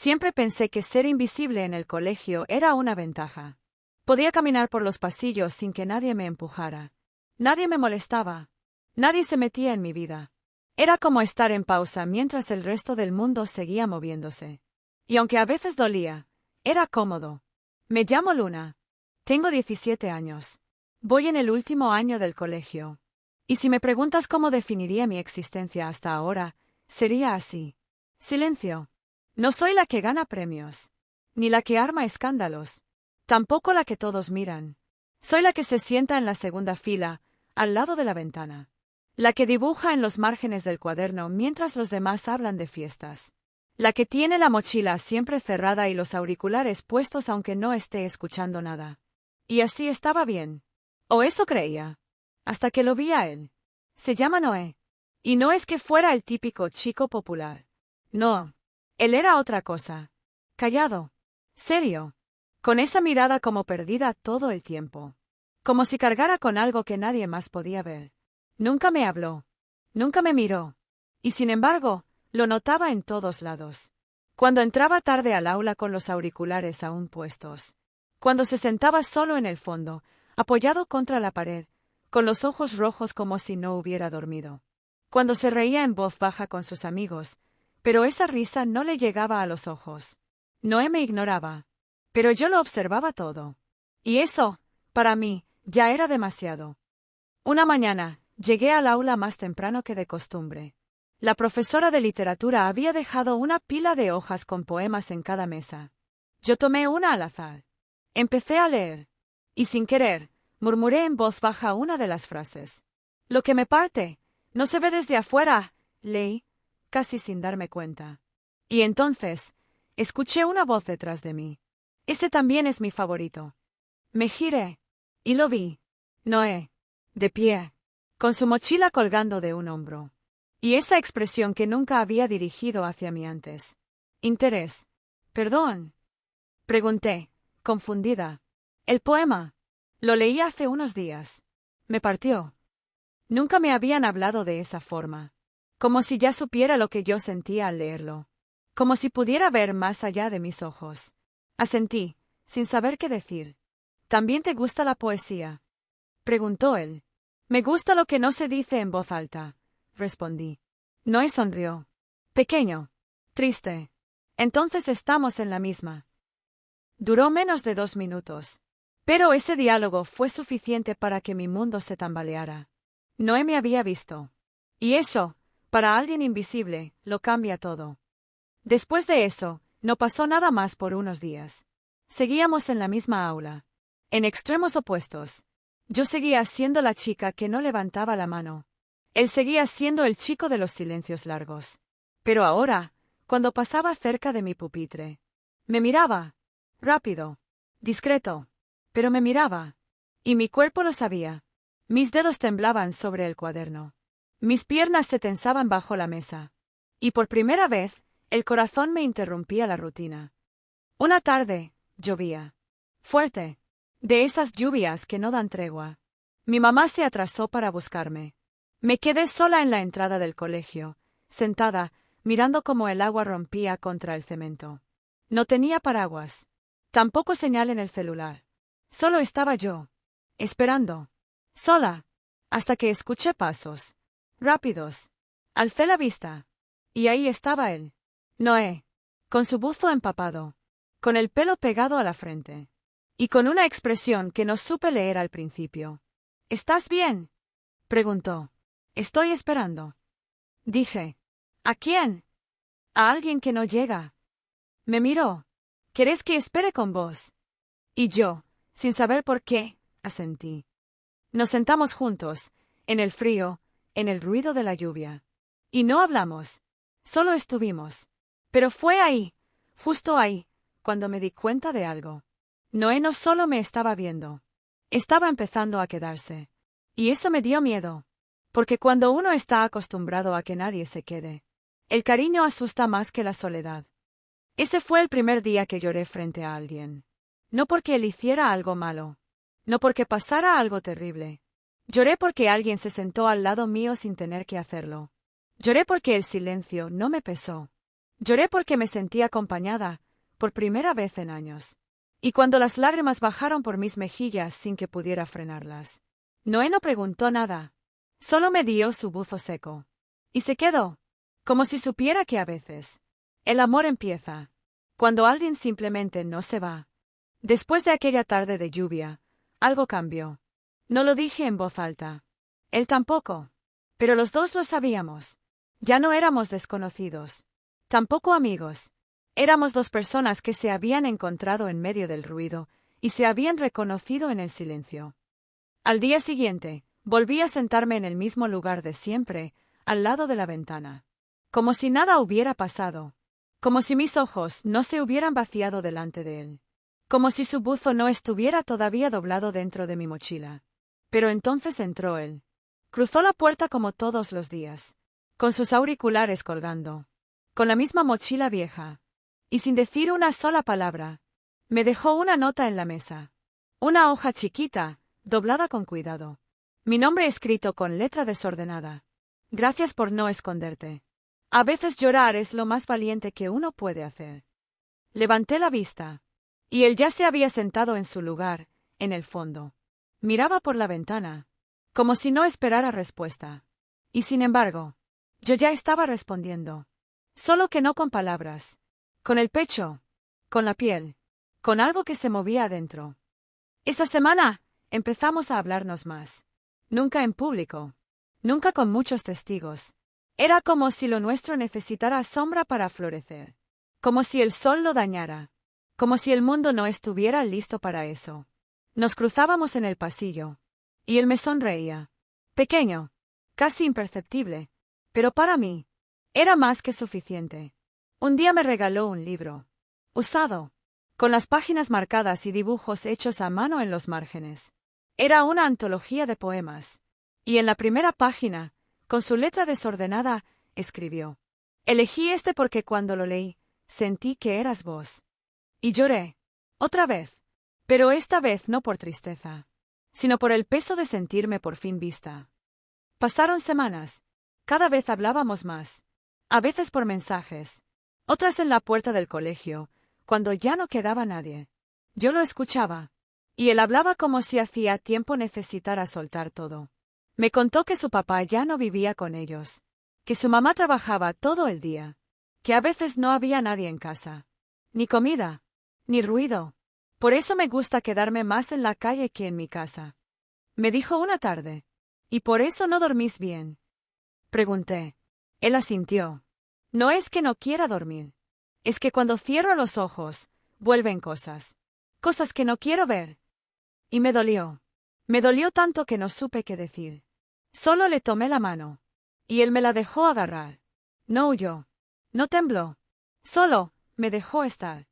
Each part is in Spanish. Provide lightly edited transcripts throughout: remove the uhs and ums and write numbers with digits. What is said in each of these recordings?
Siempre pensé que ser invisible en el colegio era una ventaja. Podía caminar por los pasillos sin que nadie me empujara. Nadie me molestaba. Nadie se metía en mi vida. Era como estar en pausa mientras el resto del mundo seguía moviéndose. Y aunque a veces dolía, era cómodo. Me llamo Luna. Tengo 17 años. Voy en el último año del colegio. Y si me preguntas cómo definiría mi existencia hasta ahora, sería así. Silencio. No soy la que gana premios. Ni la que arma escándalos. Tampoco la que todos miran. Soy la que se sienta en la segunda fila, al lado de la ventana. La que dibuja en los márgenes del cuaderno mientras los demás hablan de fiestas. La que tiene la mochila siempre cerrada y los auriculares puestos aunque no esté escuchando nada. Y así estaba bien. O eso creía. Hasta que lo vi a él. Se llama Noé. Y no es que fuera el típico chico popular. No. Él era otra cosa. Callado. Serio. Con esa mirada como perdida todo el tiempo. Como si cargara con algo que nadie más podía ver. Nunca me habló. Nunca me miró. Y sin embargo, lo notaba en todos lados. Cuando entraba tarde al aula con los auriculares aún puestos. Cuando se sentaba solo en el fondo, apoyado contra la pared, con los ojos rojos como si no hubiera dormido. Cuando se reía en voz baja con sus amigos, pero esa risa no le llegaba a los ojos. Noé me ignoraba. Pero yo lo observaba todo. Y eso, para mí, ya era demasiado. Una mañana, llegué al aula más temprano que de costumbre. La profesora de literatura había dejado una pila de hojas con poemas en cada mesa. Yo tomé una al azar. Empecé a leer. Y sin querer, murmuré en voz baja una de las frases. Lo que me parte, no se ve desde afuera, leí, casi sin darme cuenta. Y entonces, escuché una voz detrás de mí. Ese también es mi favorito. Me giré. Y lo vi. Noé. De pie. Con su mochila colgando de un hombro. Y esa expresión que nunca había dirigido hacia mí antes. Interés. Perdón. Pregunté, confundida. El poema. Lo leí hace unos días. Me partió. Nunca me habían hablado de esa forma. Como si ya supiera lo que yo sentía al leerlo. Como si pudiera ver más allá de mis ojos. Asentí, sin saber qué decir. ¿También te gusta la poesía? Preguntó él. Me gusta lo que no se dice en voz alta, respondí. Noé sonrió. Pequeño. Triste. Entonces estamos en la misma. Duró menos de 2 minutos. Pero ese diálogo fue suficiente para que mi mundo se tambaleara. Noé me había visto. Y eso, para alguien invisible, lo cambia todo. Después de eso, no pasó nada más por unos días. Seguíamos en la misma aula. En extremos opuestos. Yo seguía siendo la chica que no levantaba la mano. Él seguía siendo el chico de los silencios largos. Pero ahora, cuando pasaba cerca de mi pupitre, me miraba. Rápido. Discreto. Pero me miraba. Y mi cuerpo lo sabía. Mis dedos temblaban sobre el cuaderno. Mis piernas se tensaban bajo la mesa. Y por primera vez, el corazón me interrumpía la rutina. Una tarde, llovía. Fuerte. De esas lluvias que no dan tregua. Mi mamá se atrasó para buscarme. Me quedé sola en la entrada del colegio, sentada, mirando cómo el agua rompía contra el cemento. No tenía paraguas. Tampoco señal en el celular. Solo estaba yo. Esperando. Sola. Hasta que escuché pasos. Rápidos. Alcé la vista. Y ahí estaba él. Noé. Con su buzo empapado. Con el pelo pegado a la frente. Y con una expresión que no supe leer al principio. ¿Estás bien? Preguntó. Estoy esperando. Dije. ¿A quién? A alguien que no llega. Me miró. ¿Querés que espere con vos? Y yo, sin saber por qué, asentí. Nos sentamos juntos, en el frío, en el ruido de la lluvia. Y no hablamos. Solo estuvimos. Pero fue ahí, justo ahí, cuando me di cuenta de algo. Noé no solo me estaba viendo. Estaba empezando a quedarse. Y eso me dio miedo. Porque cuando uno está acostumbrado a que nadie se quede, el cariño asusta más que la soledad. Ese fue el primer día que lloré frente a alguien. No porque él hiciera algo malo. No porque pasara algo terrible. Lloré porque alguien se sentó al lado mío sin tener que hacerlo. Lloré porque el silencio no me pesó. Lloré porque me sentí acompañada, por primera vez en años. Y cuando las lágrimas bajaron por mis mejillas sin que pudiera frenarlas, Noé no preguntó nada. Solo me dio su buzo seco. Y se quedó, como si supiera que a veces el amor empieza cuando alguien simplemente no se va. Después de aquella tarde de lluvia, algo cambió. No lo dije en voz alta. Él tampoco. Pero los dos lo sabíamos. Ya no éramos desconocidos. Tampoco amigos. Éramos dos personas que se habían encontrado en medio del ruido y se habían reconocido en el silencio. Al día siguiente, volví a sentarme en el mismo lugar de siempre, al lado de la ventana. Como si nada hubiera pasado. Como si mis ojos no se hubieran vaciado delante de él. Como si su buzo no estuviera todavía doblado dentro de mi mochila. Pero entonces entró él. Cruzó la puerta como todos los días, con sus auriculares colgando, con la misma mochila vieja, y sin decir una sola palabra, me dejó una nota en la mesa. Una hoja chiquita, doblada con cuidado. Mi nombre escrito con letra desordenada. Gracias por no esconderte. A veces llorar es lo más valiente que uno puede hacer. Levanté la vista. Y él ya se había sentado en su lugar, en el fondo. Miraba por la ventana, como si no esperara respuesta. Y sin embargo, yo ya estaba respondiendo. Solo que no con palabras. Con el pecho. Con la piel. Con algo que se movía adentro. Esa semana, empezamos a hablarnos más. Nunca en público. Nunca con muchos testigos. Era como si lo nuestro necesitara sombra para florecer. Como si el sol lo dañara. Como si el mundo no estuviera listo para eso. Nos cruzábamos en el pasillo. Y él me sonreía. Pequeño. Casi imperceptible. Pero para mí, era más que suficiente. Un día me regaló un libro. Usado. Con las páginas marcadas y dibujos hechos a mano en los márgenes. Era una antología de poemas. Y en la primera página, con su letra desordenada, escribió: Elegí este porque cuando lo leí, sentí que eras vos. Y lloré. Otra vez. Pero esta vez no por tristeza, sino por el peso de sentirme por fin vista. Pasaron semanas. Cada vez hablábamos más. A veces por mensajes. Otras en la puerta del colegio, cuando ya no quedaba nadie. Yo lo escuchaba. Y él hablaba como si hacía tiempo necesitara soltar todo. Me contó que su papá ya no vivía con ellos. Que su mamá trabajaba todo el día. Que a veces no había nadie en casa. Ni comida. Ni ruido. Por eso me gusta quedarme más en la calle que en mi casa. Me dijo una tarde. ¿Y por eso no dormís bien? Pregunté. Él asintió. No es que no quiera dormir. Es que cuando cierro los ojos, vuelven cosas. Cosas que no quiero ver. Y me dolió. Me dolió tanto que no supe qué decir. Solo le tomé la mano. Y él me la dejó agarrar. No huyó. No tembló. Solo, me dejó estar.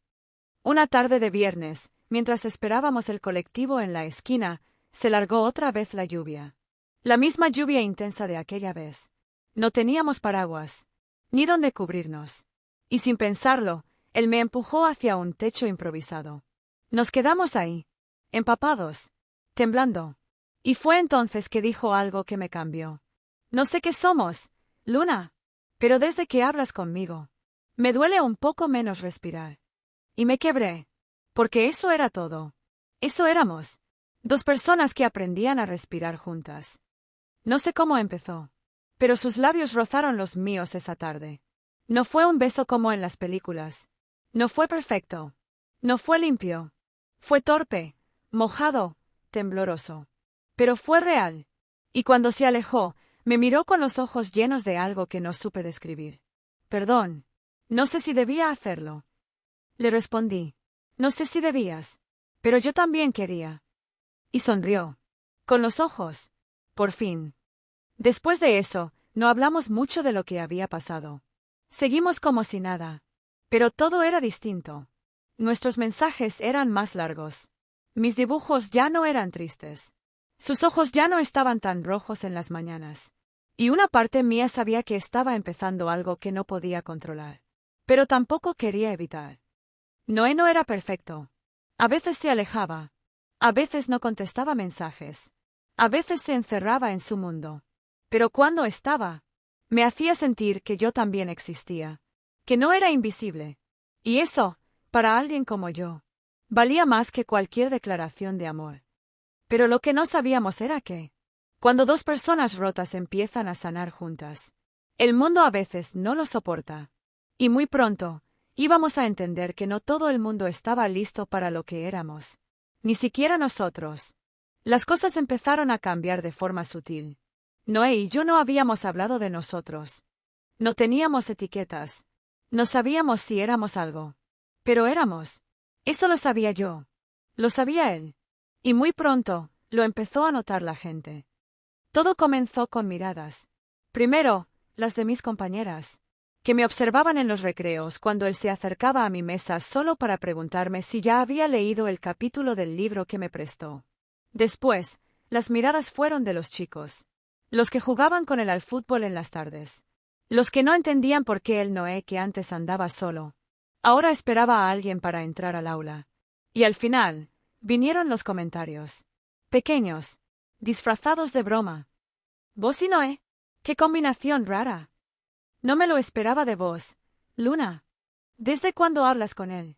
Una tarde de viernes, mientras esperábamos el colectivo en la esquina, se largó otra vez la lluvia. La misma lluvia intensa de aquella vez. No teníamos paraguas, ni donde cubrirnos. Y sin pensarlo, él me empujó hacia un techo improvisado. Nos quedamos ahí, empapados, temblando. Y fue entonces que dijo algo que me cambió. No sé qué somos, Luna, pero desde que hablas conmigo, me duele un poco menos respirar. Y me quebré. Porque eso era todo. Eso éramos. Dos personas que aprendían a respirar juntas. No sé cómo empezó. Pero sus labios rozaron los míos esa tarde. No fue un beso como en las películas. No fue perfecto. No fue limpio. Fue torpe, mojado, tembloroso. Pero fue real. Y cuando se alejó, me miró con los ojos llenos de algo que no supe describir. Perdón. No sé si debía hacerlo. Le respondí. No sé si debías. Pero yo también quería. Y sonrió. Con los ojos. Por fin. Después de eso, no hablamos mucho de lo que había pasado. Seguimos como si nada. Pero todo era distinto. Nuestros mensajes eran más largos. Mis dibujos ya no eran tristes. Sus ojos ya no estaban tan rojos en las mañanas. Y una parte mía sabía que estaba empezando algo que no podía controlar. Pero tampoco quería evitar. Noé no era perfecto. A veces se alejaba. A veces no contestaba mensajes. A veces se encerraba en su mundo. Pero cuando estaba, me hacía sentir que yo también existía. que no era invisible. Y eso, para alguien como yo, valía más que cualquier declaración de amor. Pero lo que no sabíamos era que, cuando dos personas rotas empiezan a sanar juntas, el mundo a veces no lo soporta. Y muy pronto, íbamos a entender que no todo el mundo estaba listo para lo que éramos. Ni siquiera nosotros. Las cosas empezaron a cambiar de forma sutil. Noé y yo no habíamos hablado de nosotros. No teníamos etiquetas. No sabíamos si éramos algo. Pero éramos. Eso lo sabía yo. Lo sabía él. Y muy pronto, lo empezó a notar la gente. Todo comenzó con miradas. Primero, las de mis compañeras, que me observaban en los recreos cuando él se acercaba a mi mesa solo para preguntarme si ya había leído el capítulo del libro que me prestó. Después, las miradas fueron de los chicos. Los que jugaban con él al fútbol en las tardes. Los que no entendían por qué el Noé que antes andaba solo, ahora esperaba a alguien para entrar al aula. Y al final, vinieron los comentarios. Pequeños, disfrazados de broma. ¿Vos y Noé? ¡Qué combinación rara! No me lo esperaba de vos, Luna. ¿Desde cuándo hablas con él?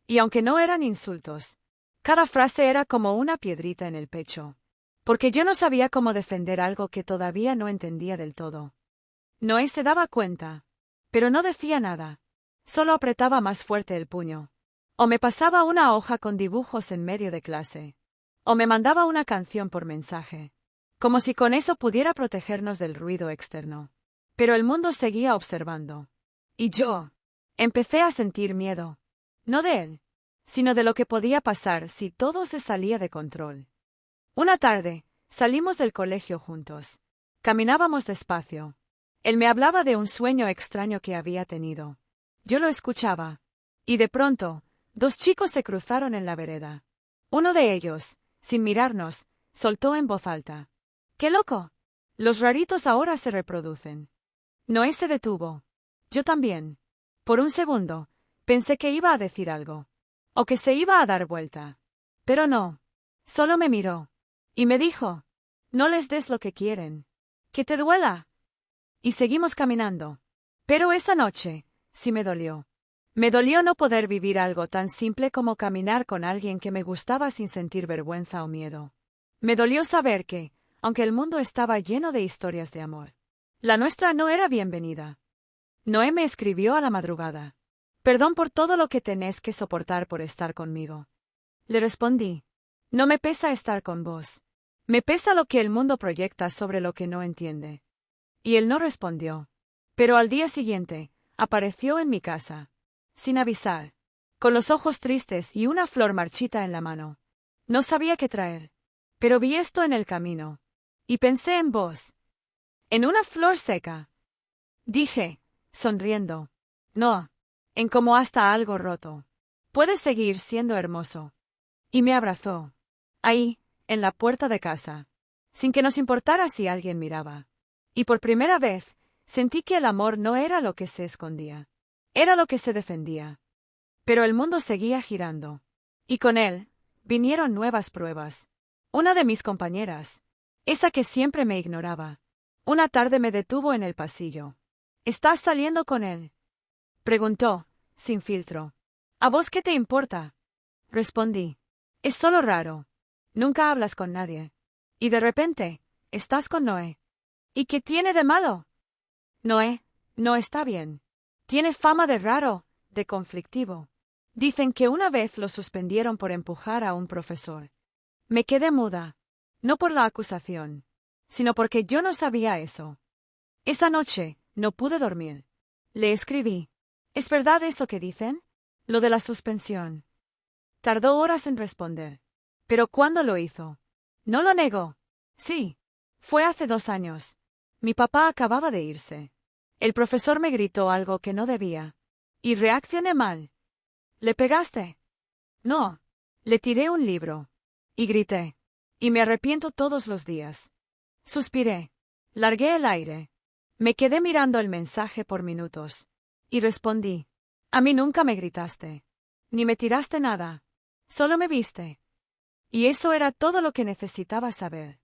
Y aunque no eran insultos, cada frase era como una piedrita en el pecho, porque yo no sabía cómo defender algo que todavía no entendía del todo. Noé se daba cuenta, pero no decía nada, solo apretaba más fuerte el puño. O me pasaba una hoja con dibujos en medio de clase, o me mandaba una canción por mensaje, como si con eso pudiera protegernos del ruido externo. Pero el mundo seguía observando. Y yo empecé a sentir miedo, no de él, sino de lo que podía pasar si todo se salía de control. Una tarde, salimos del colegio juntos. Caminábamos despacio. Él me hablaba de un sueño extraño que había tenido. Yo lo escuchaba. Y de pronto, dos chicos se cruzaron en la vereda. Uno de ellos, sin mirarnos, soltó en voz alta: ¡Qué loco! Los raritos ahora se reproducen. Noé se detuvo. Yo también. Por un segundo, pensé que iba a decir algo. O que se iba a dar vuelta. Pero no. Solo me miró. Y me dijo: no les des lo que quieren. Que te duela. Y seguimos caminando. Pero esa noche, sí me dolió. Me dolió no poder vivir algo tan simple como caminar con alguien que me gustaba sin sentir vergüenza o miedo. Me dolió saber que, aunque el mundo estaba lleno de historias de amor, la nuestra no era bienvenida. Noé me escribió a la madrugada: perdón por todo lo que tenés que soportar por estar conmigo. Le respondí: no me pesa estar con vos. Me pesa lo que el mundo proyecta sobre lo que no entiende. Y él no respondió. Pero al día siguiente, apareció en mi casa, sin avisar, con los ojos tristes y una flor marchita en la mano. No sabía qué traer. Pero vi esto en el camino. Y pensé en vos. En una flor seca. Dije, sonriendo: no, en cómo hasta algo roto puede seguir siendo hermoso. Y me abrazó. Ahí, en la puerta de casa. Sin que nos importara si alguien miraba. Y por primera vez, sentí que el amor no era lo que se escondía. Era lo que se defendía. Pero el mundo seguía girando. Y con él, vinieron nuevas pruebas. Una de mis compañeras, esa que siempre me ignoraba, una tarde me detuvo en el pasillo. ¿Estás saliendo con él?, preguntó, sin filtro. ¿A vos qué te importa?, respondí. Es solo raro. Nunca hablas con nadie. Y de repente, estás con Noé. ¿Y qué tiene de malo? Noé no está bien. Tiene fama de raro, de conflictivo. Dicen que una vez lo suspendieron por empujar a un profesor. Me quedé muda. No por la acusación, sino porque yo no sabía eso. Esa noche, no pude dormir. Le escribí: ¿es verdad eso que dicen? Lo de la suspensión. Tardó horas en responder. Pero ¿cuándo lo hizo? No lo negó. Sí. Fue hace 2 años. Mi papá acababa de irse. El profesor me gritó algo que no debía. Y reaccioné mal. ¿Le pegaste? No. Le tiré un libro. Y grité. Y me arrepiento todos los días. Suspiré. Largué el aire. Me quedé mirando el mensaje por minutos. Y respondí: a mí nunca me gritaste. Ni me tiraste nada. Solo me viste. Y eso era todo lo que necesitaba saber.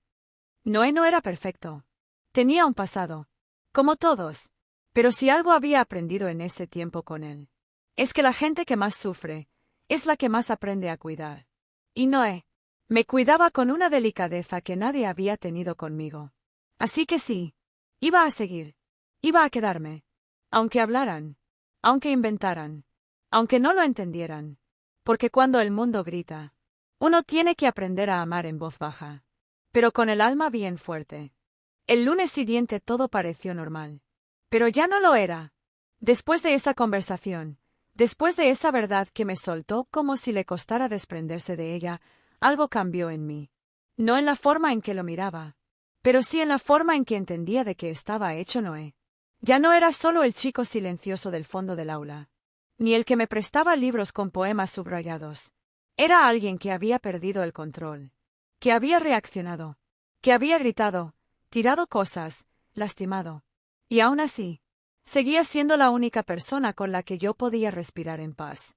Noé no era perfecto. Tenía un pasado. Como todos. Pero si algo había aprendido en ese tiempo con él, es que la gente que más sufre es la que más aprende a cuidar. Y Noé me cuidaba con una delicadeza que nadie había tenido conmigo. Así que sí, iba a seguir, iba a quedarme, aunque hablaran, aunque inventaran, aunque no lo entendieran, porque cuando el mundo grita, uno tiene que aprender a amar en voz baja, pero con el alma bien fuerte. El lunes siguiente todo pareció normal. Pero ya no lo era. Después de esa conversación, después de esa verdad que me soltó como si le costara desprenderse de ella, algo cambió en mí. No en la forma en que lo miraba, pero sí en la forma en que entendía de qué estaba hecho Noé. Ya no era solo el chico silencioso del fondo del aula, ni el que me prestaba libros con poemas subrayados. Era alguien que había perdido el control, que había reaccionado, que había gritado, tirado cosas, lastimado. Y aún así, seguía siendo la única persona con la que yo podía respirar en paz.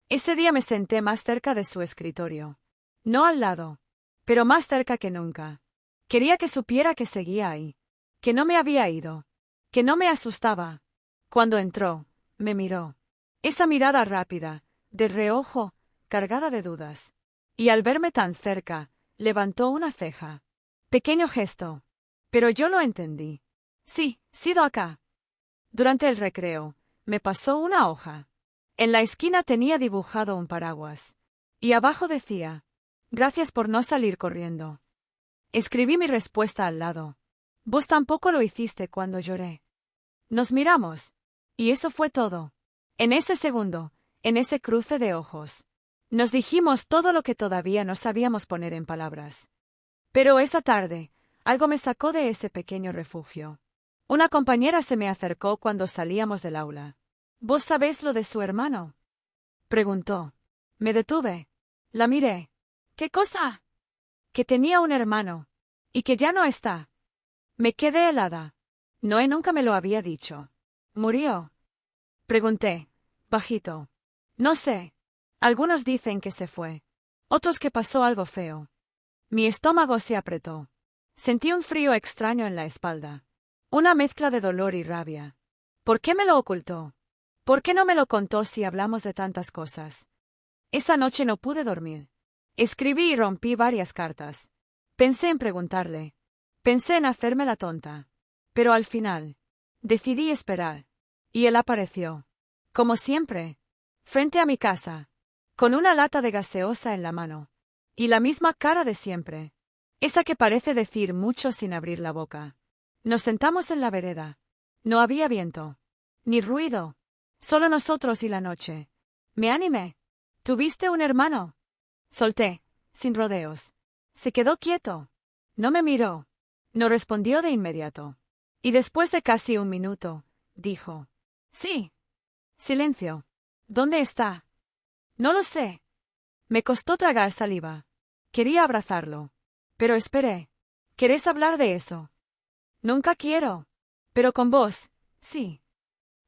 Ese día me senté más cerca de su escritorio. No al lado, pero más cerca que nunca. Quería que supiera que seguía ahí, que no me había ido, que no me asustaba. Cuando entró, me miró. Esa mirada rápida, de reojo, cargada de dudas. Y al verme tan cerca, levantó una ceja. Pequeño gesto. Pero yo lo entendí. Sí, sido acá. Durante el recreo, me pasó una hoja. En la esquina tenía dibujado un paraguas. Y abajo decía, gracias por no salir corriendo. Escribí mi respuesta al lado. Vos tampoco lo hiciste cuando lloré. Nos miramos. Y eso fue todo. En ese segundo, en ese cruce de ojos. Nos dijimos todo lo que todavía no sabíamos poner en palabras. Pero esa tarde, algo me sacó de ese pequeño refugio. Una compañera se me acercó cuando salíamos del aula. ¿Vos sabés lo de su hermano?, preguntó. Me detuve. La miré. ¿Qué cosa? Que tenía un hermano. Y que ya no está. Me quedé helada. Noé nunca me lo había dicho. ¿Murió?, pregunté, bajito. No sé. Algunos dicen que se fue. Otros que pasó algo feo. Mi estómago se apretó. Sentí un frío extraño en la espalda. Una mezcla de dolor y rabia. ¿Por qué me lo ocultó? ¿Por qué no me lo contó si hablamos de tantas cosas? Esa noche no pude dormir. Escribí y rompí varias cartas. Pensé en preguntarle. Pensé en hacerme la tonta. Pero al final, decidí esperar. Y él apareció. Como siempre. Frente a mi casa. Con una lata de gaseosa en la mano. Y la misma cara de siempre. Esa que parece decir mucho sin abrir la boca. Nos sentamos en la vereda. No había viento. Ni ruido. Solo nosotros y la noche. Me animé. ¿Tuviste un hermano? Solté, sin rodeos. Se quedó quieto. No me miró. No respondió de inmediato. Y después de casi un minuto, dijo. Sí. Silencio. ¿Dónde está? No lo sé. Me costó tragar saliva. Quería abrazarlo. Pero esperé. ¿Querés hablar de eso? Nunca quiero. Pero con vos, sí.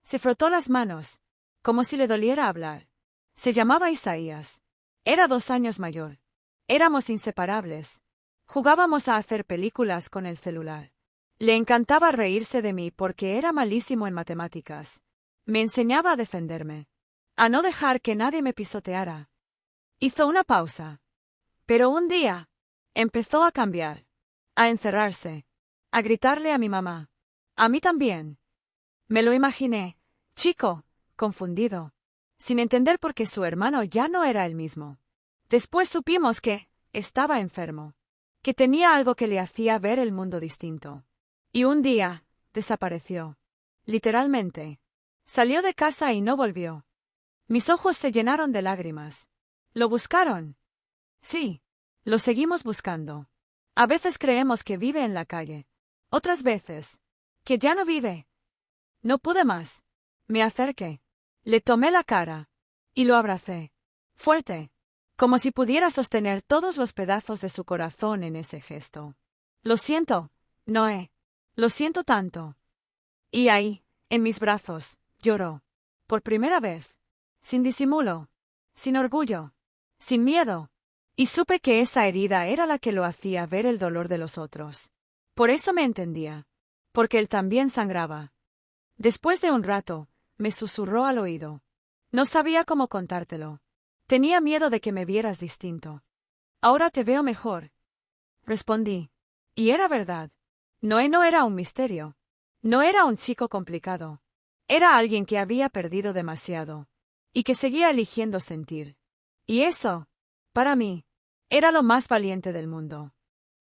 Se frotó las manos, como si le doliera hablar. Se llamaba Isaías. Era 2 años mayor. Éramos inseparables. Jugábamos a hacer películas con el celular. Le encantaba reírse de mí porque era malísimo en matemáticas. Me enseñaba a defenderme. A no dejar que nadie me pisoteara. Hizo una pausa. Pero un día, empezó a cambiar. A encerrarse. A gritarle a mi mamá. A mí también. Me lo imaginé, chico, confundido, sin entender por qué su hermano ya no era el mismo. Después supimos que estaba enfermo, que tenía algo que le hacía ver el mundo distinto. Y un día, desapareció. Literalmente. Salió de casa y no volvió. Mis ojos se llenaron de lágrimas. ¿Lo buscaron? Sí. Lo seguimos buscando. A veces creemos que vive en la calle. Otras veces, que ya no vive. No pude más. Me acerqué. Le tomé la cara. Y lo abracé. Fuerte. Como si pudiera sostener todos los pedazos de su corazón en ese gesto. Lo siento, Noé. Lo siento tanto. Y ahí, en mis brazos, lloró. Por primera vez. Sin disimulo. Sin orgullo. Sin miedo. Y supe que esa herida era la que lo hacía ver el dolor de los otros. Por eso me entendía. Porque él también sangraba. Después de un rato, me susurró al oído. No sabía cómo contártelo. Tenía miedo de que me vieras distinto. Ahora te veo mejor. Respondí. Y era verdad. Noé no era un misterio. No era un chico complicado. Era alguien que había perdido demasiado. Y que seguía eligiendo sentir. Y eso, para mí, era lo más valiente del mundo.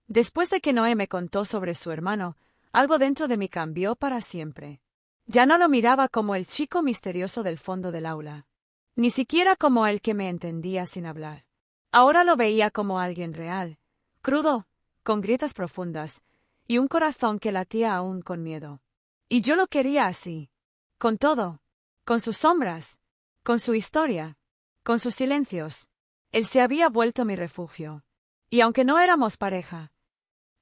Después de que Noé me contó sobre su hermano, algo dentro de mí cambió para siempre. Ya no lo miraba como el chico misterioso del fondo del aula. Ni siquiera como el que me entendía sin hablar. Ahora lo veía como alguien real, crudo, con grietas profundas, y un corazón que latía aún con miedo. Y yo lo quería así. Con todo. Con sus sombras. Con su historia. Con sus silencios. Él se había vuelto mi refugio. Y aunque no éramos pareja,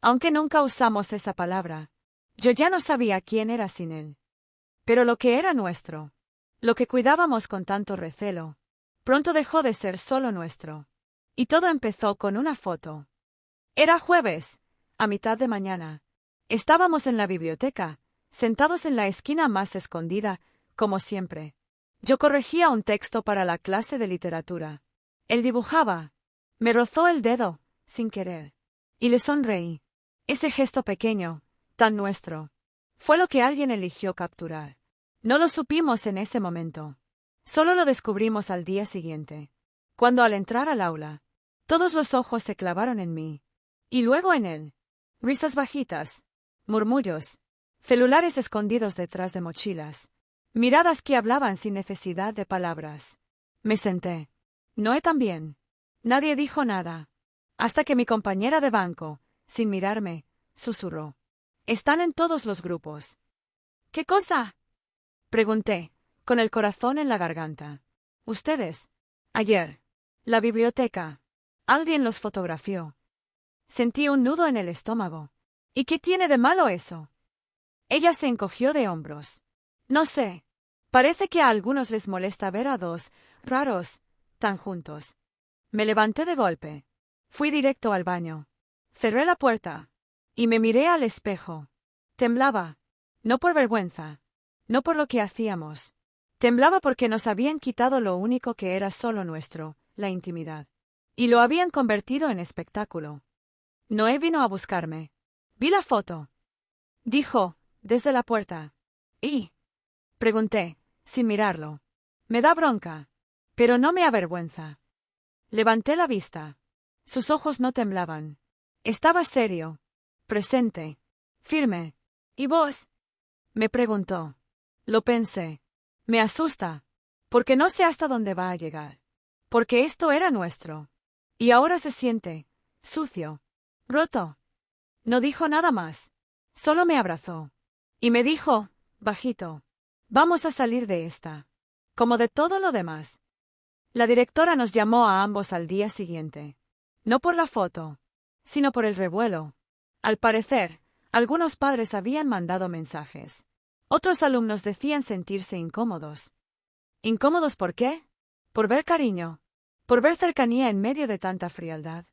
aunque nunca usamos esa palabra, yo ya no sabía quién era sin él. Pero lo que era nuestro, lo que cuidábamos con tanto recelo, pronto dejó de ser solo nuestro. Y todo empezó con una foto. Era jueves, a mitad de mañana. Estábamos en la biblioteca, sentados en la esquina más escondida, como siempre. Yo corregía un texto para la clase de literatura. Él dibujaba. Me rozó el dedo, sin querer. Y le sonreí. Ese gesto pequeño, tan nuestro, fue lo que alguien eligió capturar. No lo supimos en ese momento. Solo lo descubrimos al día siguiente. Cuando al entrar al aula, todos los ojos se clavaron en mí. Y luego en él. Risas bajitas. Murmullos. Celulares escondidos detrás de mochilas. Miradas que hablaban sin necesidad de palabras. Me senté. Noé también. Nadie dijo nada. Hasta que mi compañera de banco, sin mirarme, susurró. Están en todos los grupos. ¿Qué cosa? Pregunté, con el corazón en la garganta. ¿Ustedes? Ayer. La biblioteca. Alguien los fotografió. Sentí un nudo en el estómago. ¿Y qué tiene de malo eso? Ella se encogió de hombros. No sé. Parece que a algunos les molesta ver a dos raros tan juntos. Me levanté de golpe. Fui directo al baño. Cerré la puerta. Y me miré al espejo. Temblaba. No por vergüenza. No por lo que hacíamos. Temblaba porque nos habían quitado lo único que era solo nuestro, la intimidad. Y lo habían convertido en espectáculo. Noé vino a buscarme. Vi la foto. Dijo, desde la puerta. ¿Y? Pregunté, sin mirarlo. Me da bronca. Pero no me avergüenza. Levanté la vista. Sus ojos no temblaban. Estaba serio. Presente. Firme. ¿Y vos? Me preguntó. Lo pensé. Me asusta. Porque no sé hasta dónde va a llegar. Porque esto era nuestro. Y ahora se siente sucio. Roto. No dijo nada más. Solo me abrazó. Y me dijo, bajito. Vamos a salir de esta. Como de todo lo demás. La directora nos llamó a ambos al día siguiente. No por la foto, sino por el revuelo. Al parecer, algunos padres habían mandado mensajes. Otros alumnos decían sentirse incómodos. ¿Incómodos por qué? Por ver cariño. Por ver cercanía en medio de tanta frialdad.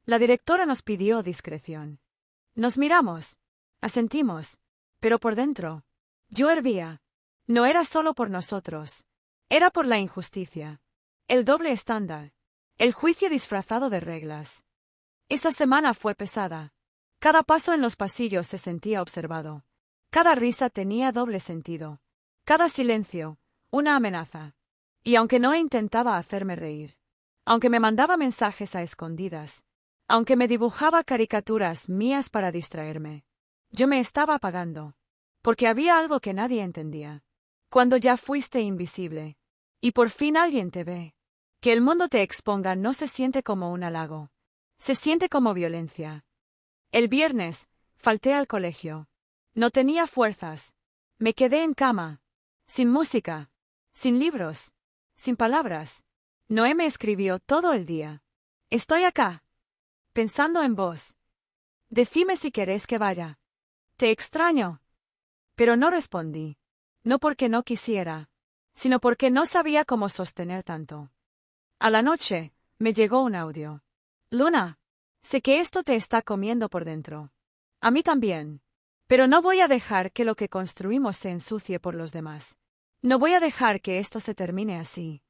La directora nos pidió discreción. Nos miramos. Asentimos. Pero por dentro. Yo hervía. No era solo por nosotros. Era por la injusticia. El doble estándar. El juicio disfrazado de reglas. Esa semana fue pesada. Cada paso en los pasillos se sentía observado. Cada risa tenía doble sentido. Cada silencio, una amenaza. Y aunque no intentaba hacerme reír, aunque me mandaba mensajes a escondidas, aunque me dibujaba caricaturas mías para distraerme, yo me estaba apagando. Porque había algo que nadie entendía. Cuando ya fuiste invisible, y por fin alguien te ve, que el mundo te exponga no se siente como un halago. Se siente como violencia. El viernes, falté al colegio. No tenía fuerzas. Me quedé en cama. Sin música. Sin libros. Sin palabras. Noé me escribió todo el día. Estoy acá. Pensando en vos. Decime si querés que vaya. Te extraño. Pero no respondí. No porque no quisiera, sino porque no sabía cómo sostener tanto. A la noche, me llegó un audio. Luna, sé que esto te está comiendo por dentro. A mí también. Pero no voy a dejar que lo que construimos se ensucie por los demás. No voy a dejar que esto se termine así.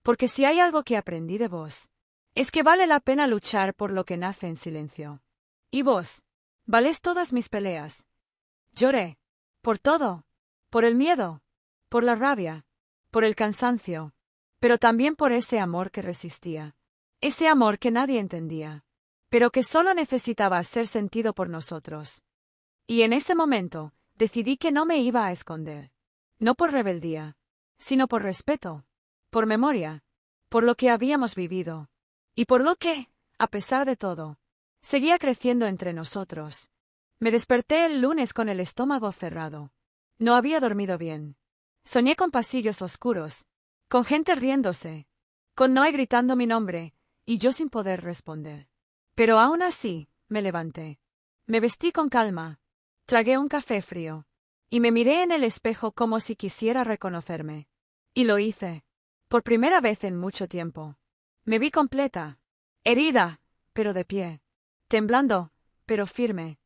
Porque si hay algo que aprendí de vos, es que vale la pena luchar por lo que nace en silencio. Y vos, valés todas mis peleas. Lloré. Por todo. Por el miedo. Por la rabia. Por el cansancio. Pero también por ese amor que resistía. Ese amor que nadie entendía. Pero que solo necesitaba ser sentido por nosotros. Y en ese momento, decidí que no me iba a esconder. No por rebeldía, sino por respeto, por memoria, por lo que habíamos vivido. Y por lo que, a pesar de todo, seguía creciendo entre nosotros. Me desperté el lunes con el estómago cerrado. No había dormido bien. Soñé con pasillos oscuros, con gente riéndose, con Noé gritando mi nombre, y yo sin poder responder. Pero aún así, me levanté. Me vestí con calma. Tragué un café frío. Y me miré en el espejo como si quisiera reconocerme. Y lo hice. Por primera vez en mucho tiempo. Me vi completa. Herida, pero de pie. Temblando, pero firme.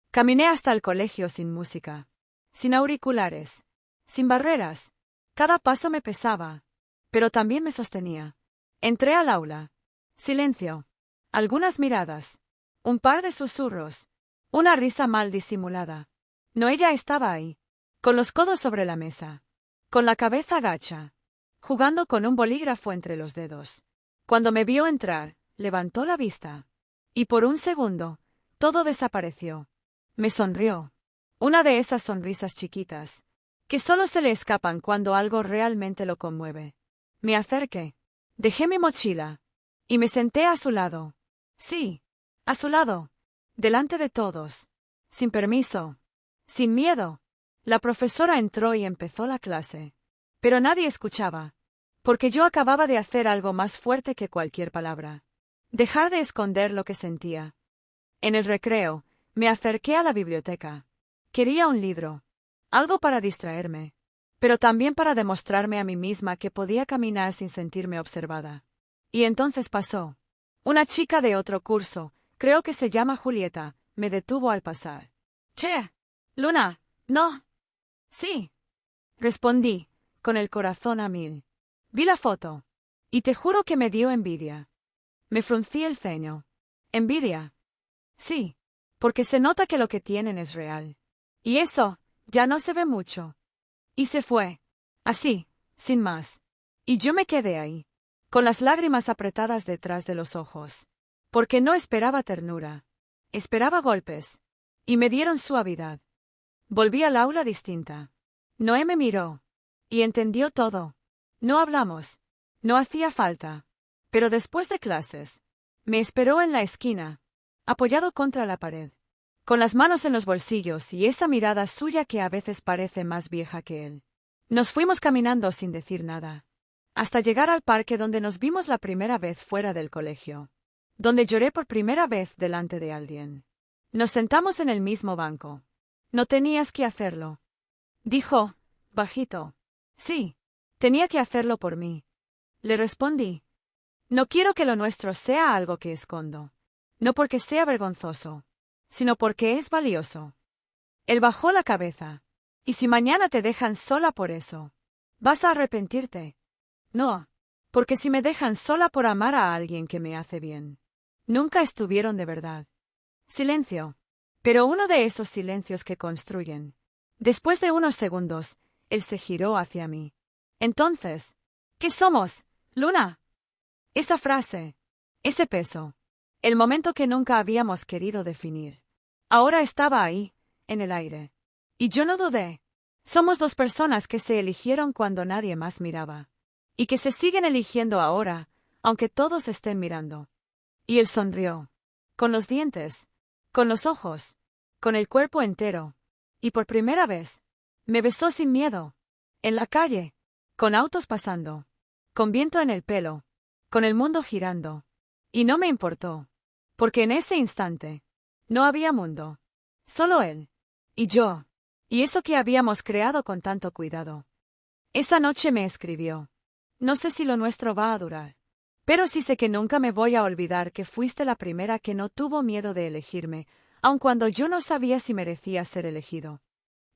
Caminé hasta el colegio sin música. Sin auriculares. Sin barreras. Cada paso me pesaba. Pero también me sostenía. Entré al aula. Silencio. Algunas miradas. Un par de susurros. Una risa mal disimulada. No, ella estaba ahí, con los codos sobre la mesa, con la cabeza gacha, jugando con un bolígrafo entre los dedos. Cuando me vio entrar, levantó la vista. Y por un segundo, todo desapareció. Me sonrió. Una de esas sonrisas chiquitas, que solo se le escapan cuando algo realmente lo conmueve. Me acerqué. Dejé mi mochila. Y me senté a su lado. Sí, a su lado. Delante de todos. Sin permiso. Sin miedo. La profesora entró y empezó la clase. Pero nadie escuchaba. Porque yo acababa de hacer algo más fuerte que cualquier palabra. Dejar de esconder lo que sentía. En el recreo, me acerqué a la biblioteca. Quería un libro. Algo para distraerme. Pero también para demostrarme a mí misma que podía caminar sin sentirme observada. Y entonces pasó. Una chica de otro curso, creo que se llama Julieta, me detuvo al pasar. «Che, Luna, ¿no?» «Sí», respondí, con el corazón a mil. Vi la foto. Y te juro que me dio envidia. Me fruncí el ceño. ¿Envidia? Sí, porque se nota que lo que tienen es real. Y eso, ya no se ve mucho. Y se fue. Así, sin más. Y yo me quedé ahí, con las lágrimas apretadas detrás de los ojos. Porque no esperaba ternura. Esperaba golpes. Y me dieron suavidad. Volví al aula distinta. Noé me miró. Y entendió todo. No hablamos. No hacía falta. Pero después de clases, me esperó en la esquina, apoyado contra la pared, con las manos en los bolsillos y esa mirada suya que a veces parece más vieja que él. Nos fuimos caminando sin decir nada, hasta llegar al parque donde nos vimos la primera vez fuera del colegio, donde lloré por primera vez delante de alguien. Nos sentamos en el mismo banco. No tenías que hacerlo, dijo, bajito. Sí, tenía que hacerlo por mí. Le respondí. No quiero que lo nuestro sea algo que escondo. No porque sea vergonzoso, sino porque es valioso. Él bajó la cabeza. ¿Y si mañana te dejan sola por eso? ¿Vas a arrepentirte? No, porque si me dejan sola por amar a alguien que me hace bien. Nunca estuvieron de verdad. Silencio. Pero uno de esos silencios que construyen. Después de unos segundos, él se giró hacia mí. Entonces, ¿qué somos, Luna? Esa frase, ese peso, el momento que nunca habíamos querido definir. Ahora estaba ahí, en el aire. Y yo no dudé. Somos dos personas que se eligieron cuando nadie más miraba. Y que se siguen eligiendo ahora, aunque todos estén mirando. Y él sonrió. Con los dientes, con los ojos, con el cuerpo entero. Y por primera vez, me besó sin miedo. En la calle, con autos pasando, con viento en el pelo, con el mundo girando. Y no me importó. Porque en ese instante, no había mundo. Solo él. Y yo. Y eso que habíamos creado con tanto cuidado. Esa noche me escribió. No sé si lo nuestro va a durar. Pero sí sé que nunca me voy a olvidar que fuiste la primera que no tuvo miedo de elegirme, aun cuando yo no sabía si merecía ser elegido.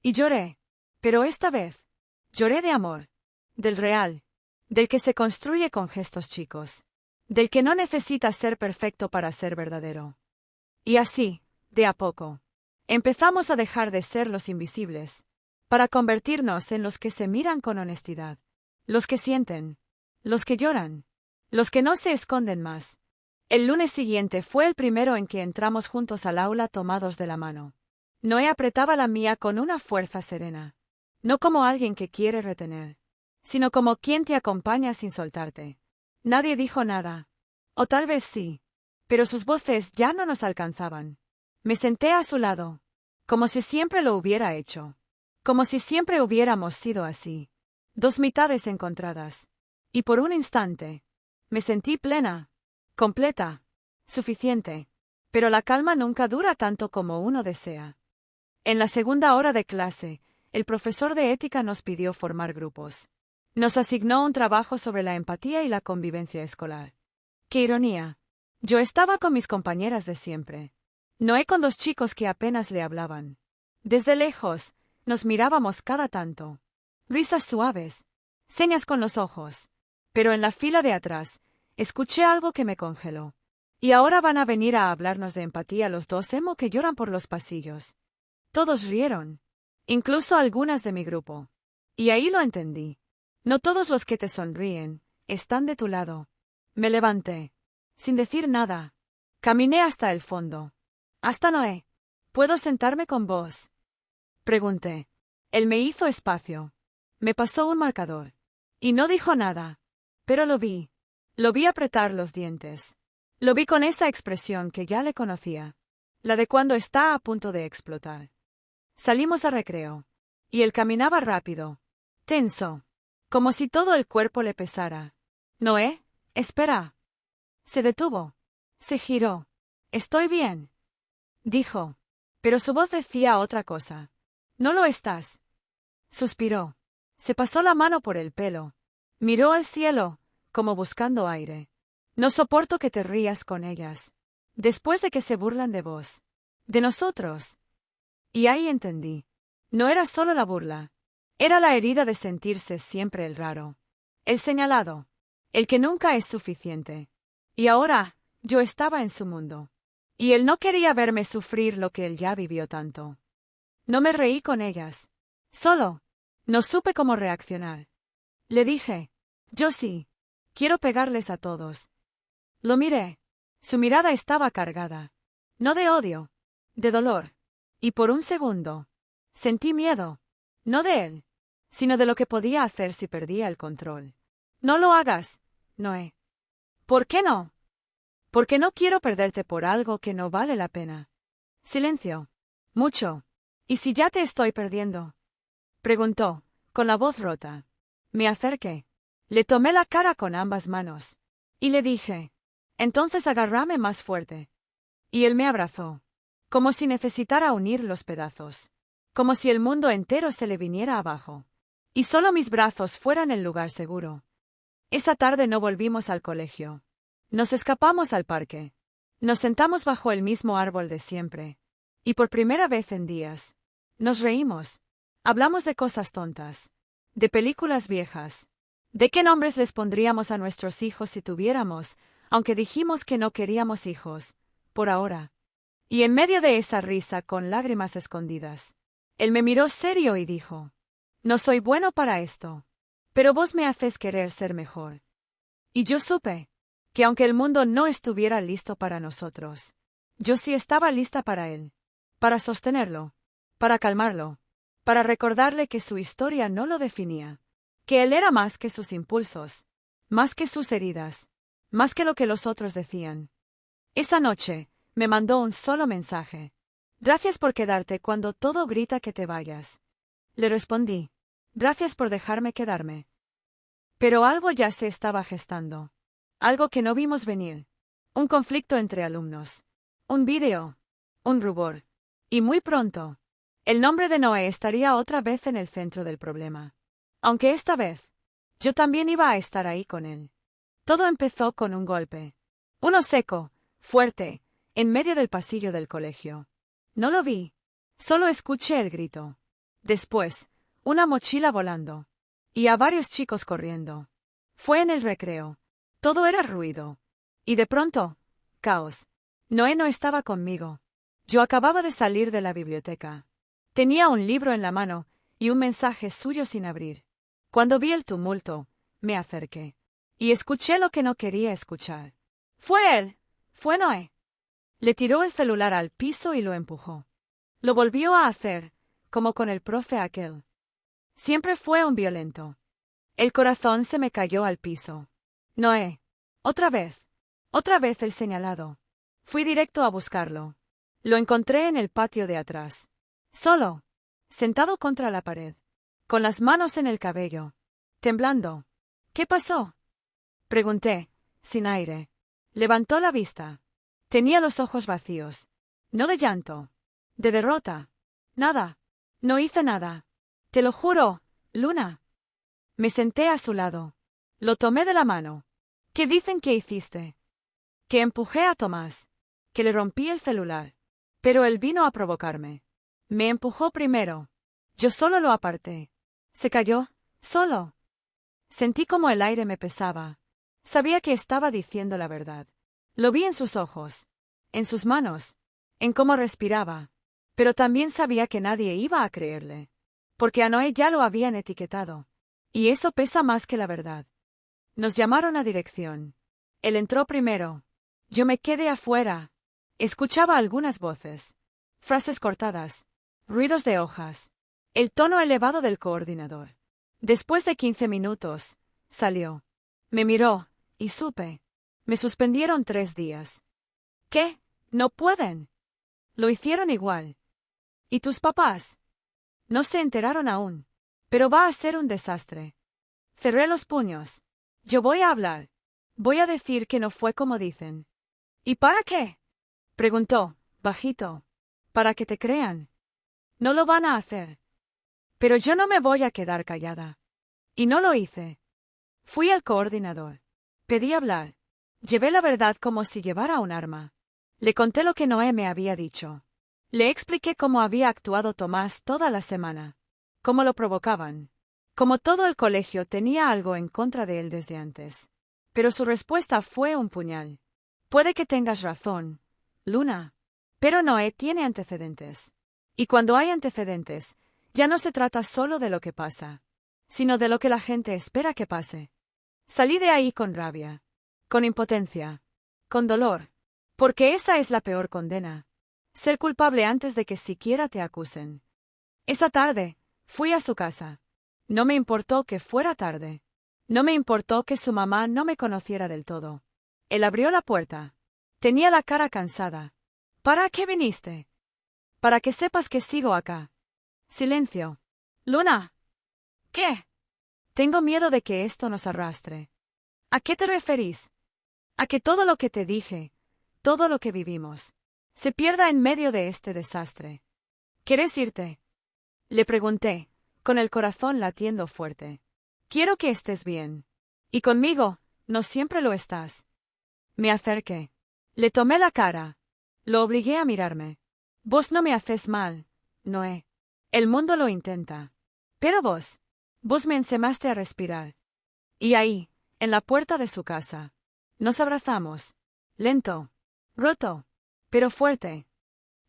Y lloré. Pero esta vez, lloré de amor. Del real. Del que se construye con gestos chicos. Del que no necesita ser perfecto para ser verdadero. Y así, de a poco, empezamos a dejar de ser los invisibles, para convertirnos en los que se miran con honestidad, los que sienten, los que lloran, los que no se esconden más. El lunes siguiente fue el primero en que entramos juntos al aula tomados de la mano. Noé apretaba la mía con una fuerza serena, no como alguien que quiere retener, sino como quien te acompaña sin soltarte. Nadie dijo nada. O tal vez sí. Pero sus voces ya no nos alcanzaban. Me senté a su lado, como si siempre lo hubiera hecho. Como si siempre hubiéramos sido así. Dos mitades encontradas. Y por un instante, me sentí plena, completa, suficiente. Pero la calma nunca dura tanto como uno desea. En la segunda hora de clase, el profesor de ética nos pidió formar grupos. Nos asignó un trabajo sobre la empatía y la convivencia escolar. ¡Qué ironía! Yo estaba con mis compañeras de siempre. Noé con dos chicos que apenas le hablaban. Desde lejos, nos mirábamos cada tanto. Risas suaves, señas con los ojos. Pero en la fila de atrás, escuché algo que me congeló. Y ahora van a venir a hablarnos de empatía los dos emo que lloran por los pasillos. Todos rieron. Incluso algunas de mi grupo. Y ahí lo entendí. No todos los que te sonríen están de tu lado. Me levanté. Sin decir nada. Caminé hasta el fondo. Hasta Noé. ¿Puedo sentarme con vos? Pregunté. Él me hizo espacio. Me pasó un marcador. Y no dijo nada. Pero lo vi. Lo vi apretar los dientes. Lo vi con esa expresión que ya le conocía. La de cuando está a punto de explotar. Salimos a recreo. Y él caminaba rápido. Tenso. Como si todo el cuerpo le pesara. Noé, espera. Se detuvo. Se giró. Estoy bien. Dijo. Pero su voz decía otra cosa. No lo estás. Suspiró. Se pasó la mano por el pelo. Miró al cielo, como buscando aire. No soporto que te rías con ellas. Después de que se burlan de vos. De nosotros. Y ahí entendí. No era solo la burla. Era la herida de sentirse siempre el raro. El señalado. El que nunca es suficiente. Y ahora, yo estaba en su mundo. Y él no quería verme sufrir lo que él ya vivió tanto. No me reí con ellas. Solo. No supe cómo reaccionar. Le dije. Yo sí. Quiero pegarles a todos. Lo miré. Su mirada estaba cargada. No de odio. De dolor. Y por un segundo. Sentí miedo. No de él. Sino de lo que podía hacer si perdía el control. No lo hagas, Noé. ¿Por qué no? Porque no quiero perderte por algo que no vale la pena. Silencio. Mucho. ¿Y si ya te estoy perdiendo? Preguntó, con la voz rota. Me acerqué. Le tomé la cara con ambas manos. Y le dije. Entonces agárrame más fuerte. Y él me abrazó. Como si necesitara unir los pedazos. Como si el mundo entero se le viniera abajo. Y solo mis brazos fueran el lugar seguro. Esa tarde no volvimos al colegio. Nos escapamos al parque. Nos sentamos bajo el mismo árbol de siempre. Y por primera vez en días. Nos reímos. Hablamos de cosas tontas. De películas viejas. De qué nombres les pondríamos a nuestros hijos si tuviéramos, aunque dijimos que no queríamos hijos, por ahora. Y en medio de esa risa con lágrimas escondidas, él me miró serio y dijo. No soy bueno para esto. Pero vos me haces querer ser mejor. Y yo supe que aunque el mundo no estuviera listo para nosotros, yo sí estaba lista para él, para sostenerlo, para calmarlo, para recordarle que su historia no lo definía, que él era más que sus impulsos, más que sus heridas, más que lo que los otros decían. Esa noche, me mandó un solo mensaje. Gracias por quedarte cuando todo grita que te vayas. Le respondí. Gracias por dejarme quedarme. Pero algo ya se estaba gestando. Algo que no vimos venir. Un conflicto entre alumnos. Un vídeo. Un rubor. Y muy pronto, el nombre de Noé estaría otra vez en el centro del problema. Aunque esta vez, yo también iba a estar ahí con él. Todo empezó con un golpe. Uno seco, fuerte, en medio del pasillo del colegio. No lo vi. Solo escuché el grito. Después, una mochila volando. Y a varios chicos corriendo. Fue en el recreo. Todo era ruido. Y de pronto, caos. Noé no estaba conmigo. Yo acababa de salir de la biblioteca. Tenía un libro en la mano y un mensaje suyo sin abrir. Cuando vi el tumulto, me acerqué. Y escuché lo que no quería escuchar. Fue él. Fue Noé. Le tiró el celular al piso y lo empujó. Lo volvió a hacer, como con el profe aquel. Siempre fue un violento. El corazón se me cayó al piso. Noé. Otra vez. Otra vez el señalado. Fui directo a buscarlo. Lo encontré en el patio de atrás. Solo. Sentado contra la pared. Con las manos en el cabello. Temblando. ¿Qué pasó? Pregunté, sin aire. Levantó la vista. Tenía los ojos vacíos. No de llanto. De derrota. Nada. No hice nada. Te lo juro, Luna. Me senté a su lado. Lo tomé de la mano. ¿Qué dicen que hiciste? Que empujé a Tomás. Que le rompí el celular. Pero él vino a provocarme. Me empujó primero. Yo solo lo aparté. Se cayó, solo. Sentí como el aire me pesaba. Sabía que estaba diciendo la verdad. Lo vi en sus ojos. En sus manos. En cómo respiraba. Pero también sabía que nadie iba a creerle. Porque a Noé ya lo habían etiquetado. Y eso pesa más que la verdad. Nos llamaron a dirección. Él entró primero. Yo me quedé afuera. Escuchaba algunas voces. Frases cortadas. Ruidos de hojas. El tono elevado del coordinador. Después de 15 minutos, salió. Me miró, y supe. Me suspendieron 3 días. ¿Qué? ¿No pueden? Lo hicieron igual. ¿Y tus papás? No se enteraron aún. Pero va a ser un desastre. Cerré los puños. Yo voy a hablar. Voy a decir que no fue como dicen. ¿Y para qué? Preguntó, bajito. Para que te crean. No lo van a hacer. Pero yo no me voy a quedar callada. Y no lo hice. Fui al coordinador. Pedí hablar. Llevé la verdad como si llevara un arma. Le conté lo que Noé me había dicho. Le expliqué cómo había actuado Tomás toda la semana. Cómo lo provocaban. Cómo todo el colegio tenía algo en contra de él desde antes. Pero su respuesta fue un puñal. Puede que tengas razón, Luna. Pero Noé tiene antecedentes. Y cuando hay antecedentes, ya no se trata solo de lo que pasa, sino de lo que la gente espera que pase. Salí de ahí con rabia, con impotencia, con dolor, porque esa es la peor condena. Ser culpable antes de que siquiera te acusen. Esa tarde, fui a su casa. No me importó que fuera tarde. No me importó que su mamá no me conociera del todo. Él abrió la puerta. Tenía la cara cansada. ¿Para qué viniste? Para que sepas que sigo acá. Silencio. Luna. ¿Qué? Tengo miedo de que esto nos arrastre. ¿A qué te referís? A que todo lo que te dije, todo lo que vivimos, se pierda en medio de este desastre. ¿Quieres irte? Le pregunté, con el corazón latiendo fuerte. Quiero que estés bien. Y conmigo, no siempre lo estás. Me acerqué. Le tomé la cara. Lo obligué a mirarme. Vos no me haces mal, Noé. El mundo lo intenta. Pero vos me enseñaste a respirar. Y ahí, en la puerta de su casa, nos abrazamos. Lento. Roto. Pero fuerte.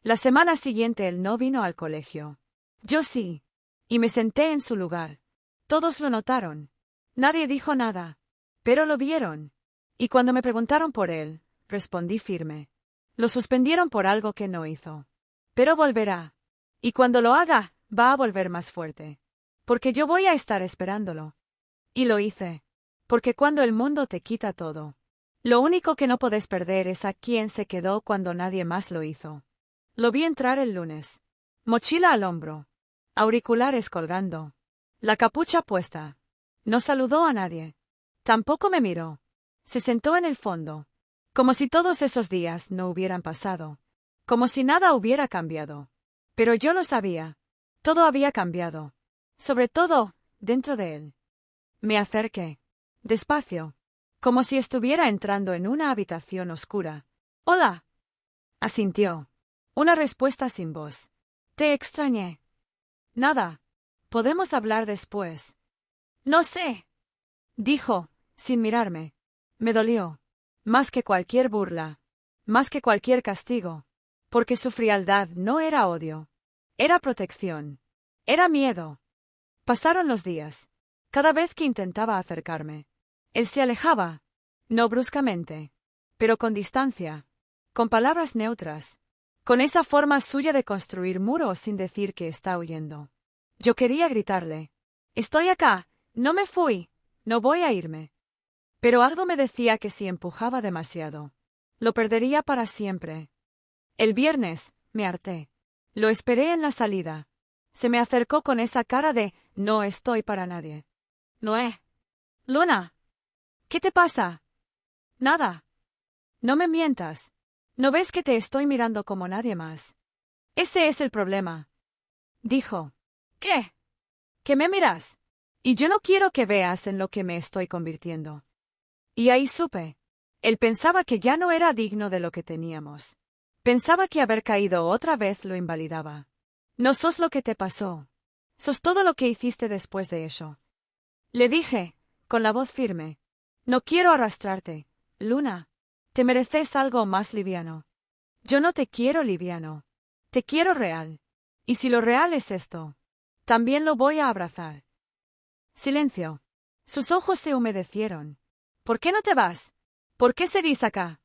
La semana siguiente él no vino al colegio. Yo sí. Y me senté en su lugar. Todos lo notaron. Nadie dijo nada. Pero lo vieron. Y cuando me preguntaron por él, respondí firme. Lo suspendieron por algo que no hizo. Pero volverá. Y cuando lo haga, va a volver más fuerte. Porque yo voy a estar esperándolo. Y lo hice. Porque cuando el mundo te quita todo, lo único que no podés perder es a quien se quedó cuando nadie más lo hizo. Lo vi entrar el lunes. Mochila al hombro. Auriculares colgando. La capucha puesta. No saludó a nadie. Tampoco me miró. Se sentó en el fondo. Como si todos esos días no hubieran pasado. Como si nada hubiera cambiado. Pero yo lo sabía. Todo había cambiado. Sobre todo, dentro de él. Me acerqué. Despacio. Como si estuviera entrando en una habitación oscura. «Hola». Asintió. Una respuesta sin voz. Te extrañé. Nada. Podemos hablar después. No sé. Dijo, sin mirarme. Me dolió. Más que cualquier burla. Más que cualquier castigo. Porque su frialdad no era odio. Era protección. Era miedo. Pasaron los días. Cada vez que intentaba acercarme, él se alejaba. No bruscamente. Pero con distancia. Con palabras neutras. Con esa forma suya de construir muros sin decir que está huyendo. Yo quería gritarle. Estoy acá. No me fui. No voy a irme. Pero algo me decía que si empujaba demasiado, lo perdería para siempre. El viernes, me harté. Lo esperé en la salida. Se me acercó con esa cara de no estoy para nadie. Noé. Luna. ¿Qué te pasa? Nada. No me mientas. ¿No ves que te estoy mirando como nadie más? Ese es el problema. Dijo. ¿Qué? ¿Que me miras? Y yo no quiero que veas en lo que me estoy convirtiendo. Y ahí supe. Él pensaba que ya no era digno de lo que teníamos. Pensaba que haber caído otra vez lo invalidaba. No sos lo que te pasó. Sos todo lo que hiciste después de eso. Le dije, con la voz firme. No quiero arrastrarte, Luna. Te mereces algo más liviano. Yo no te quiero liviano. Te quiero real. Y si lo real es esto, también lo voy a abrazar. Silencio. Sus ojos se humedecieron. ¿Por qué no te vas? ¿Por qué seguís acá?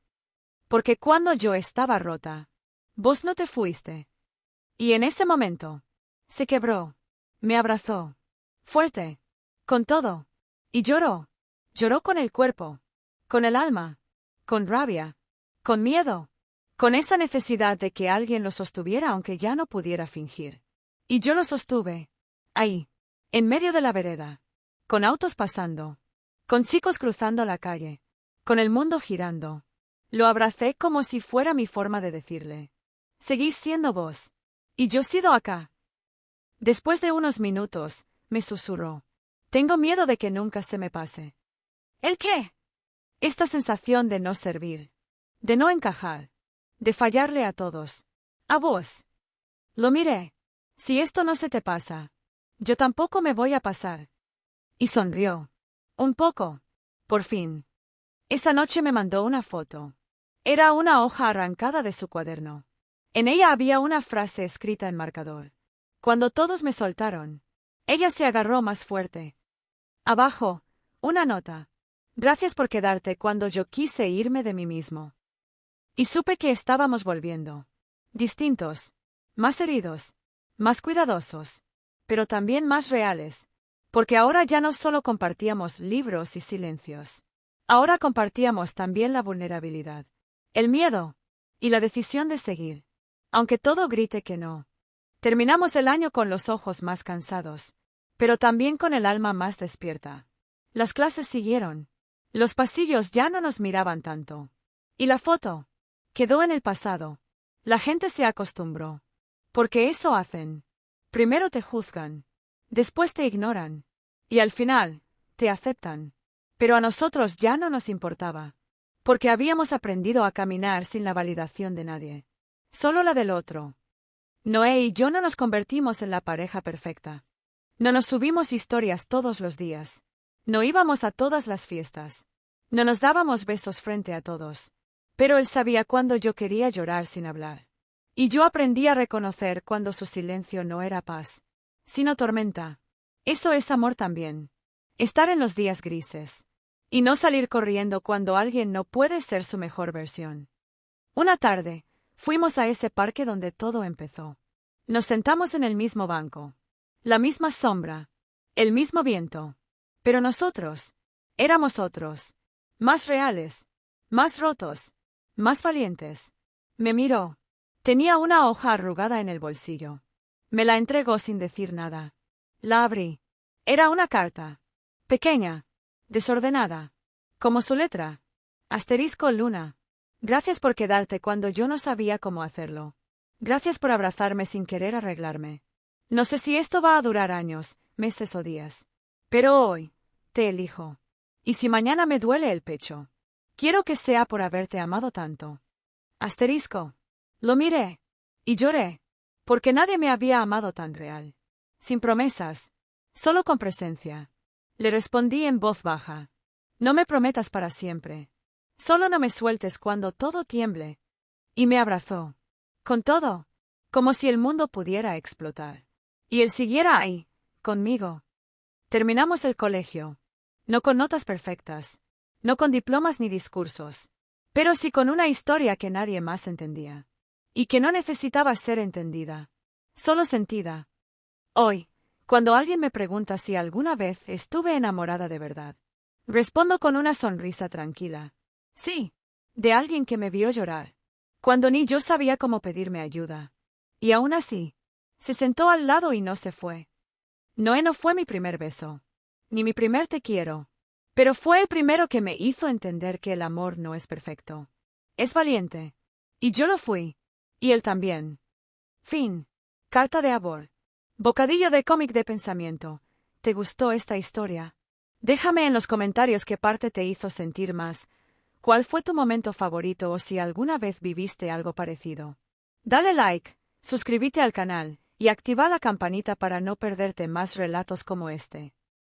Porque cuando yo estaba rota, vos no te fuiste. Y en ese momento, se quebró. Me abrazó. Fuerte. Con todo. Y lloró. Lloró con el cuerpo. Con el alma. Con rabia. Con miedo. Con esa necesidad de que alguien lo sostuviera aunque ya no pudiera fingir. Y yo lo sostuve. Ahí. En medio de la vereda. Con autos pasando. Con chicos cruzando la calle. Con el mundo girando. Lo abracé como si fuera mi forma de decirle. Seguís siendo vos. Y yo sido acá. Después de unos minutos, me susurró. Tengo miedo de que nunca se me pase. ¿El qué? Esta sensación de no servir. De no encajar. De fallarle a todos. A vos. Lo miré. Si esto no se te pasa, yo tampoco me voy a pasar. Y sonrió. Un poco. Por fin. Esa noche me mandó una foto. Era una hoja arrancada de su cuaderno. En ella había una frase escrita en marcador. Cuando todos me soltaron, ella se agarró más fuerte. Abajo, una nota. Gracias por quedarte cuando yo quise irme de mí mismo. Y supe que estábamos volviendo. Distintos. Más heridos. Más cuidadosos. Pero también más reales. Porque ahora ya no solo compartíamos libros y silencios. Ahora compartíamos también la vulnerabilidad. El miedo. Y la decisión de seguir. Aunque todo grite que no. Terminamos el año con los ojos más cansados. Pero también con el alma más despierta. Las clases siguieron. Los pasillos ya no nos miraban tanto. Y la foto. Quedó en el pasado. La gente se acostumbró. Porque eso hacen. Primero te juzgan. Después te ignoran. Y al final, te aceptan. Pero a nosotros ya no nos importaba. Porque habíamos aprendido a caminar sin la validación de nadie. Solo la del otro. Noé y yo no nos convertimos en la pareja perfecta. No nos subimos historias todos los días. No íbamos a todas las fiestas. No nos dábamos besos frente a todos. Pero él sabía cuando yo quería llorar sin hablar. Y yo aprendí a reconocer cuando su silencio no era paz, sino tormenta. Eso es amor también. Estar en los días grises. Y no salir corriendo cuando alguien no puede ser su mejor versión. Una tarde, fuimos a ese parque donde todo empezó. Nos sentamos en el mismo banco. La misma sombra. El mismo viento. Pero nosotros. Éramos otros. Más reales. Más rotos. Más valientes. Me miró. Tenía una hoja arrugada en el bolsillo. Me la entregó sin decir nada. La abrí. Era una carta. Pequeña. Desordenada. Como su letra. Asterisco Luna. Gracias por quedarte cuando yo no sabía cómo hacerlo. Gracias por abrazarme sin querer arreglarme. No sé si esto va a durar años, meses o días. Pero hoy, te elijo. Y si mañana me duele el pecho, quiero que sea por haberte amado tanto. Asterisco. Lo miré. Y lloré, porque nadie me había amado tan real. Sin promesas, solo con presencia. Le respondí en voz baja. No me prometas para siempre. Solo no me sueltes cuando todo tiemble. Y me abrazó. Con todo, como si el mundo pudiera explotar. Y él siguiera ahí, conmigo. Terminamos el colegio. No con notas perfectas. No con diplomas ni discursos. Pero sí con una historia que nadie más entendía. Y que no necesitaba ser entendida. Solo sentida. Hoy, cuando alguien me pregunta si alguna vez estuve enamorada de verdad, respondo con una sonrisa tranquila. Sí, de alguien que me vio llorar, cuando ni yo sabía cómo pedirme ayuda. Y aún así, se sentó al lado y no se fue. No fue mi primer beso, ni mi primer te quiero, pero fue el primero que me hizo entender que el amor no es perfecto. Es valiente. Y yo lo fui. Y él también. Fin. Carta de amor. Bocadillo de cómic de pensamiento. ¿Te gustó esta historia? Déjame en los comentarios qué parte te hizo sentir más, cuál fue tu momento favorito o si alguna vez viviste algo parecido. Dale like, suscríbete al canal y activa la campanita para no perderte más relatos como este.